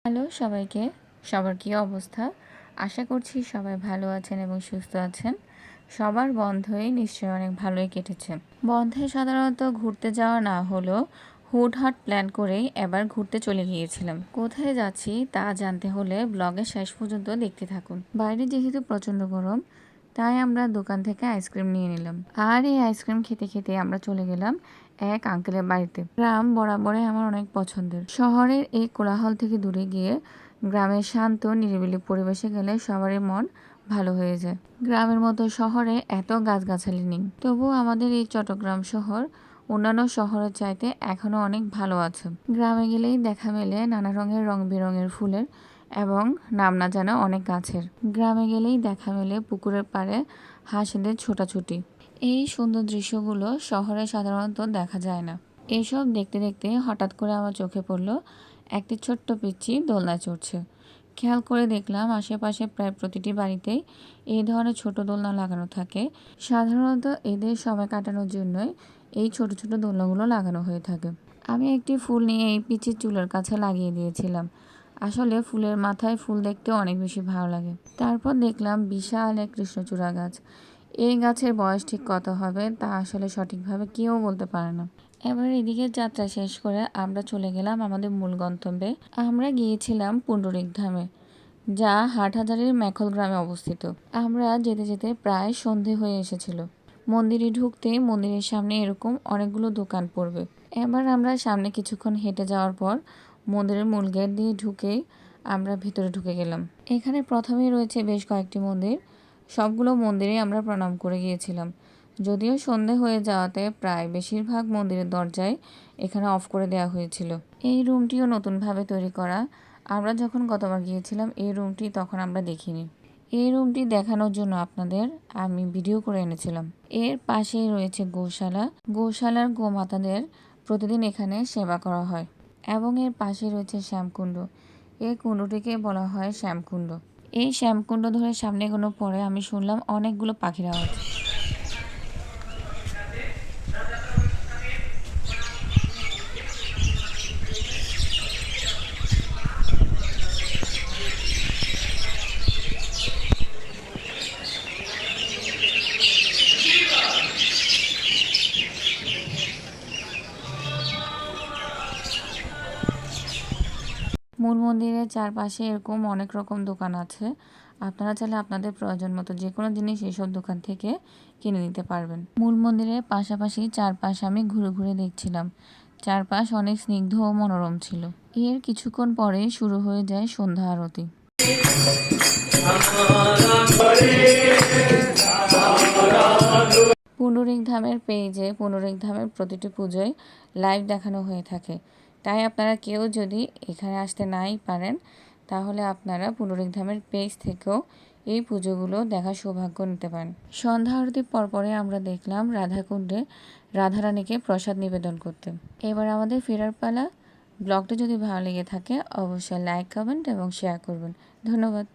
Hello সবাইকে, সবার কী অবস্থা? আশা করছি সবাই ভালো আছেন এবং সুস্থ আছেন। সবার বন্ধই নিশ্চয়ই অনেক ভালোই কেটেছে। বন্ধে সাধারণত ঘুরতে যাওয়া না হলেও হুটহাট প্ল্যান করেই এবার ঘুরতে চলে গিয়েছিলাম। কোথায় যাচ্ছি তা জানতে হলে ব্লগের শেষ পর্যন্ত দেখতে থাকুন। বাইরে যেহেতু প্রচণ্ড গরম, তাই আমরা দোকান থেকে আইসক্রিম নিয়ে নিলাম। আর এই আইসক্রিম খেতে খেতে আমরা চলে গেলাম এক আঙ্কেলের বাড়িতে। গ্রাম বরাবরই আমার অনেক পছন্দের। শহরের এই কোলাহল থেকে দূরে গিয়ে গ্রামের শান্ত নিরিবিলি পরিবেশে গেলে সবারই মন ভালো হয়ে যায়। গ্রামের মতো শহরে এত গাছগাছালি নেই, তবুও আমাদের এই চট্টগ্রাম শহর অন্যান্য শহরের চাইতে এখনো অনেক ভালো আছে। গ্রামে গেলেই দেখা মেলে নানা রঙের রং বেরঙের ফুলের এবং নাম না জানা অনেক গাছের। গ্রামে গেলেই দেখা মেলে পুকুরের পাড়ে হাঁসেদের ছোটাছুটি। এই সুন্দর দৃশ্যগুলো শহরে সাধারণত দেখা যায় না। এইসব দেখতে দেখতে হঠাৎ করে আমার চোখে পড়ল একটি ছোট্ট পিচ্চি দোলনায় চড়ছে। খেয়াল করে দেখলাম আশেপাশে প্রায় প্রতিটি বাড়িতেই এই ধরনের ছোট দোলনা লাগানো থাকে। সাধারণত এদের সময় কাটানোর জন্যই এই ছোট ছোট দোলনাগুলো লাগানো হয়ে থাকে। আমি একটি ফুল নিয়ে এই পিচ্চির চুলের কাছে লাগিয়ে দিয়েছিলাম। আসলে ফুলের মাথায় ফুল দেখতে অনেক বেশি ভালো লাগে। তারপর দেখলাম বিশাল এক কৃষ্ণচূড়া গাছ। এই গাছের বয়স ঠিক কত হবে তা আসলে সঠিকভাবে কেউ বলতে পারে না। এবার এদিকে যাত্রা শেষ করে আমরা চলে গেলাম আমাদের মূল গন্তব্যে। আমরা গিয়েছিলাম পুণ্ডরিক ধামে, যা হাটহাজারীর মেখল গ্রামে অবস্থিত। আমরা যেতে যেতে প্রায় সন্ধে হয়ে এসেছিল। মন্দিরে ঢুকতে মন্দিরের সামনে এরকম অনেকগুলো দোকান পড়বে। এবার আমরা সামনে কিছুক্ষণ হেঁটে যাওয়ার পর মন্দিরের মূল গেট দিয়ে ঢুকেই আমরা ভিতরে ঢুকে গেলাম। এখানে প্রথমেই রয়েছে বেশ কয়েকটি মন্দির। সবগুলো মন্দিরে আমরা প্রণাম করে গিয়েছিলাম। যদিও সন্ধে হয়ে যাওয়াতে প্রায় বেশিরভাগ মন্দিরের দরজায় এখানে অফ করে দেওয়া হয়েছিল। এই রুমটিও নতুনভাবে তৈরি করা। আমরা যখন গতবার গিয়েছিলাম এই রুমটি তখন আমরা দেখিনি। এই রুমটি দেখানোর জন্য আপনাদের আমি ভিডিও করে এনেছিলাম। এর পাশেই রয়েছে গোশালা। গোশালার গোমাতাদের প্রতিদিন এখানে সেবা করা হয় এবং এর পাশে রয়েছে শ্যামকুণ্ড। এই কুণ্ডটিকে বলা হয় শ্যামকুণ্ড। এই শ্যামকুণ্ড ধরে সামনে এগোনোর পরে আমি শুনলাম অনেকগুলো পাখির আওয়াজ। মূল মন্দিরের চারপাশে এরকম অনেক রকম দোকান আছে। আপনারা চাইলে আপনাদের প্রয়োজন মতো যে কোনো জিনিস এইসব দোকান থেকে কিনে নিতে পারবেন। মূল মন্দিরের পাশাপাশি চারপাশ আমি ঘুরে ঘুরে দেখছিলাম। চারপাশ অনেক স্নিগ্ধ ও মনোরম ছিল। এর কিছুক্ষণ পরেই শুরু হয়ে যায় সন্ধ্যা আরতি। পুণ্ডরিক ধামের পেজে পুণ্ডরিক ধামের প্রতিটি পুজোয় লাইভ দেখানো হয়ে থাকে। তাই আপনারা কেউ যদি এখানে আসতে নাই পারেন, তাহলে আপনারা পুণ্ডরিক ধামের পেজ থেকেও এই পুজোগুলো দেখার সৌভাগ্য নিতে পারেন। সন্ধ্যা আরতির পরপরে আমরা দেখলাম রাধাকুণ্ডে রাধারানীকে প্রসাদ নিবেদন করতে। এবার আমাদের ফেরার পালা। ব্লগটি যদি ভালো লেগে থাকে অবশ্যই লাইক, কমেন্ট এবং শেয়ার করবেন। ধন্যবাদ।